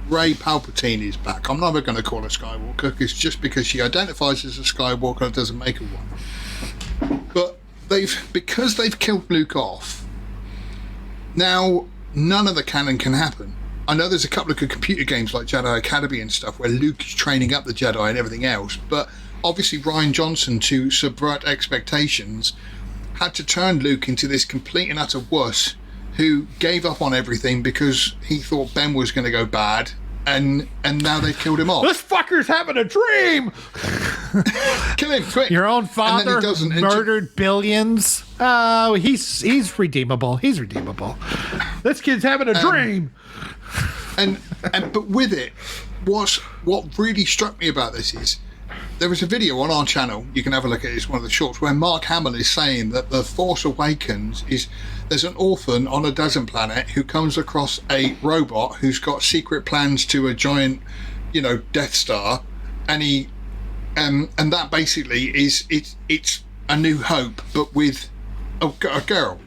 Rey Palpatine is back. I'm never going to call her Skywalker because she identifies as a Skywalker, it doesn't make her one. But because they've killed Luke off, now none of the canon can happen. I know there's a couple of good computer games like Jedi Academy and stuff where Luke is training up the Jedi and everything else, but obviously Rian Johnson, to subvert expectations, had to turn Luke into this complete and utter wuss who gave up on everything because he thought Ben was going to go bad, and now they've killed him off. This fucker's having a dream! Kill him, quick! Your own father murdered billions. Oh, he's redeemable. He's redeemable. This kid's having a dream! But with it, what really struck me about this is, there was a video on our channel, you can have a look at it, it's one of the shorts, where Mark Hamill is saying that The Force Awakens is, there's an orphan on a desert planet who comes across a robot who's got secret plans to a giant, Death Star, and he, and that basically is, it's A New Hope, but with a girl.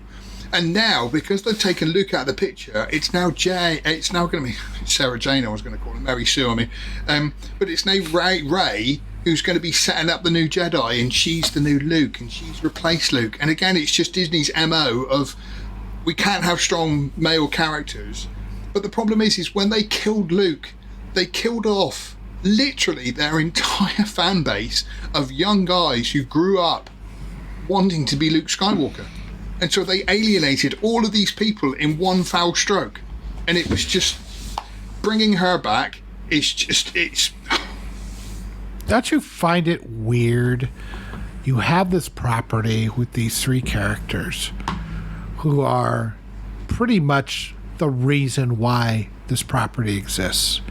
And now, because they've taken Luke out of the picture, it's now going to be Sarah Jane, I was going to call her, Mary Sue, but it's now Rey who's going to be setting up the new Jedi, and she's the new Luke, and she's replaced Luke. And again, it's just Disney's MO of, we can't have strong male characters. But the problem is when they killed Luke, they killed off literally their entire fan base of young guys who grew up wanting to be Luke Skywalker. And so they alienated all of these people in one foul stroke. And it was just, bringing her back, it's... Don't you find it weird? You have this property with these three characters who are pretty much the reason why this property exists.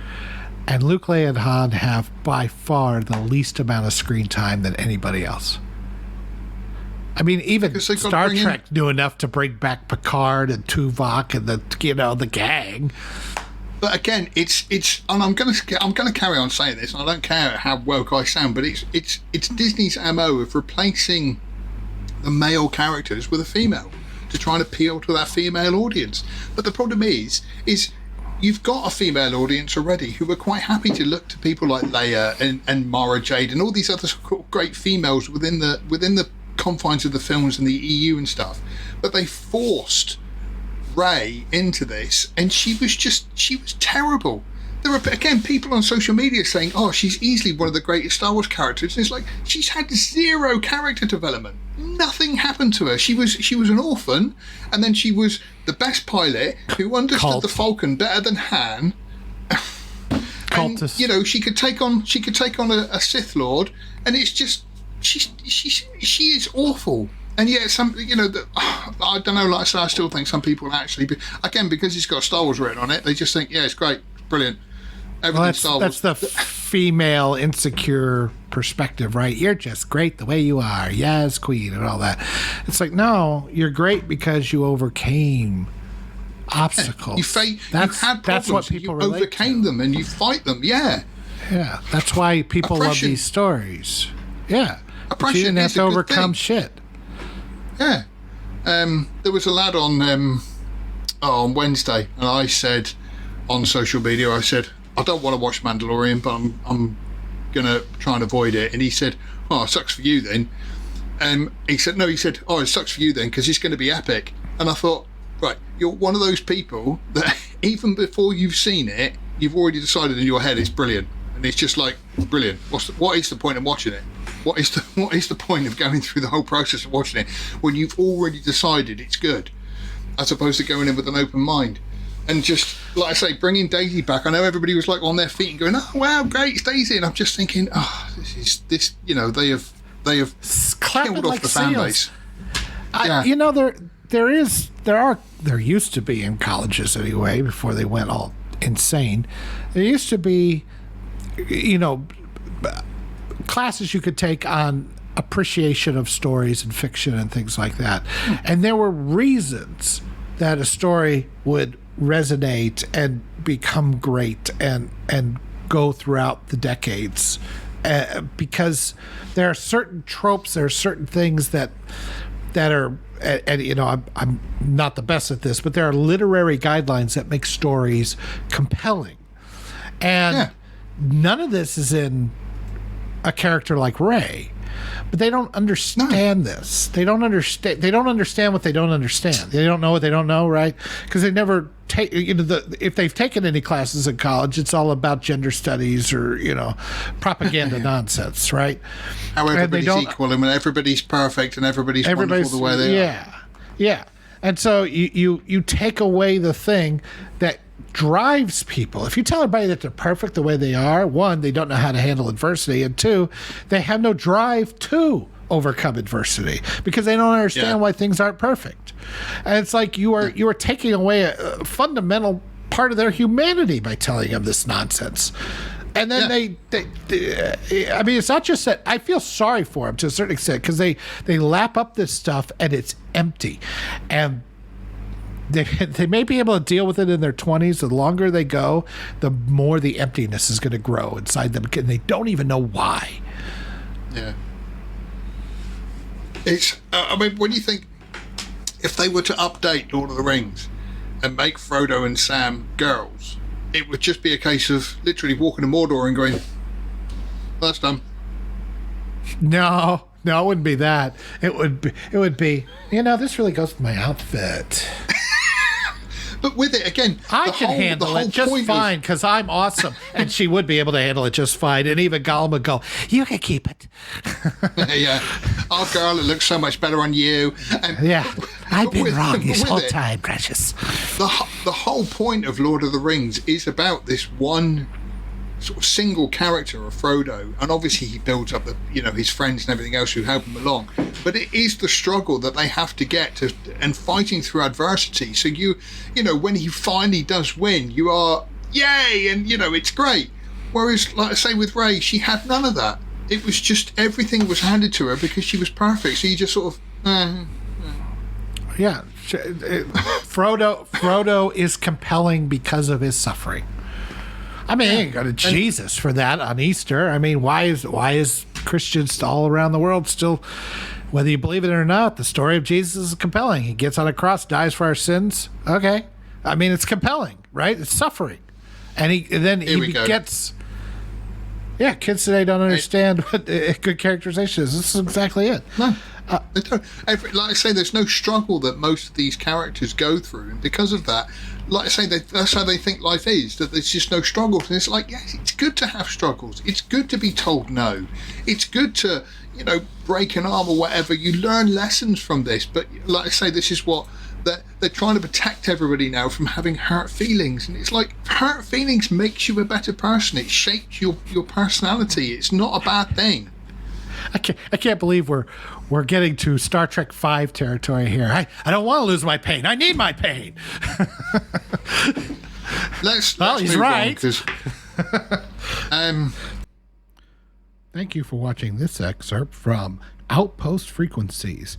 And Luke, Leia, and Han have by far the least amount of screen time than anybody else. I mean, even Star Trek knew enough to bring back Picard and Tuvok and the gang. But again, it's, and I'm gonna carry on saying this, and I don't care how woke I sound, but it's Disney's MO of replacing the male characters with a female to try and appeal to that female audience. But the problem is you've got a female audience already who are quite happy to look to people like Leia and Mara Jade and all these other great females within the confines of the films and the EU and stuff. But they forced Rey into this, and she was terrible. There are, again, people on social media saying, oh, she's easily one of the greatest Star Wars characters, and it's like, she's had zero character development. Nothing happened to her. She was an orphan, and then she was the best pilot who understood the Falcon better than Han. And, she could take on a Sith Lord, and it's just, she is awful. And yet, I don't know, like I say, I still think some people actually, again, because it's got Star Wars written on it, they just think, yeah, it's great, brilliant. Everything's Star Wars. That's the female insecure perspective, right? You're just great the way you are. Yes, queen, and all that. It's like, no, you're great because you overcame obstacles. Yeah, you had problems. That's what people relate to. You overcame them and you fight them, yeah. Yeah, that's why people love these stories. Yeah. Oppression, you didn't have to overcome shit. Yeah. There was a lad on Wednesday, and I said on social media, I don't want to watch Mandalorian, but I'm going to try and avoid it. And he said, oh, it sucks for you then. He said, oh, it sucks for you then, because it's going to be epic. And I thought, right, you're one of those people that even before you've seen it, you've already decided in your head it's brilliant. And it's just like, brilliant. What is the point of watching it? What is the point of going through the whole process of watching it when you've already decided it's good, as opposed to going in with an open mind? And just, like I say, bringing Daisy back, I know everybody was like on their feet and going, oh wow, great, it's Daisy, and I'm just thinking, oh, this they have killed off the fan base. There used to be in colleges anyway, before they went all insane, there used to be, classes you could take on appreciation of stories and fiction and things like that. And there were reasons that a story would resonate and become great and go throughout the decades, because there are certain tropes, there are certain things that are, and I'm not the best at this, but there are literary guidelines that make stories compelling. And none of this is in a character like Rey. But they don't understand this. They don't understand. They don't understand what they don't understand. They don't know what they don't know, right? Because they never take. If they've taken any classes in college, it's all about gender studies or propaganda nonsense, right? How everybody's equal and when everybody's perfect and everybody's wonderful the way they are. Yeah. And so you take away the thing that drives people. If you tell everybody that they're perfect the way they are, one, they don't know how to handle adversity, and two, they have no drive to overcome adversity because they don't understand why things aren't perfect. And it's like you are taking away a fundamental part of their humanity by telling them this nonsense. And then they I mean, it's not just that. I feel sorry for them to a certain extent because they lap up this stuff and it's empty. And they may be able to deal with it in their 20s. The longer they go, the more the emptiness is going to grow inside them, and they don't even know why. Yeah. It's. I mean, when you think if they were to update Lord of the Rings and make Frodo and Sam girls, it would just be a case of literally walking to Mordor and going, well, "That's done." No, it wouldn't be that. It would be. This really goes with my outfit. But with it, again, I can handle it just fine because I'm awesome. And she would be able to handle it just fine. And even Gollum would go, you can keep it. Yeah. Oh, girl, it looks so much better on you. I've been wrong this whole time, precious. The whole point of Lord of the Rings is about this one sort of single character of Frodo, and obviously he builds up his friends and everything else who help him along, but it is the struggle that they have to get to and fighting through adversity. So when he finally does win, you are yay, and it's great. Whereas, like I say, with Rey, she had none of that. It was just everything was handed to her because she was perfect. So you just sort of Frodo is compelling because of his suffering. I mean, go to Jesus for that on Easter. I mean, why is Christians all around the world still, whether you believe it or not, the story of Jesus is compelling. He gets on a cross, dies for our sins. Okay, I mean, it's compelling, right? It's suffering, and he gets. Yeah, kids today don't understand what good characterization is. This is exactly it. No. They don't. Like I say, there's no struggle that most of these characters go through, and because of that, like I say, that's how they think life is. That there's just no struggle. And it's like, yes, it's good to have struggles. It's good to be told no. It's good to, break an arm or whatever. You learn lessons from this. But like I say, this is what they're trying to protect everybody now from having hurt feelings, and it's like hurt feelings makes you a better person. It shapes your personality. It's not a bad thing. I can't believe we're getting to Star Trek V territory here. I don't want to lose my pain. I need my pain. Let's he's move right. On, Thank you for watching this excerpt from Outpost Frequencies.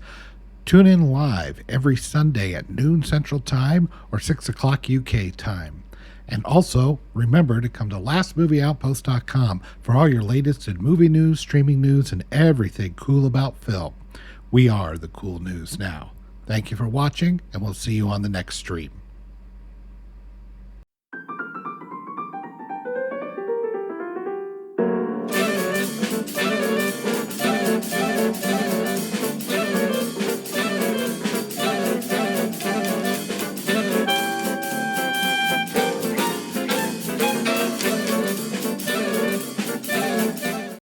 Tune in live every Sunday at noon Central Time or 6 o'clock UK time. And also, remember to come to lastmovieoutpost.com for all your latest in movie news, streaming news, and everything cool about film. We are the cool news now. Thank you for watching, and we'll see you on the next stream.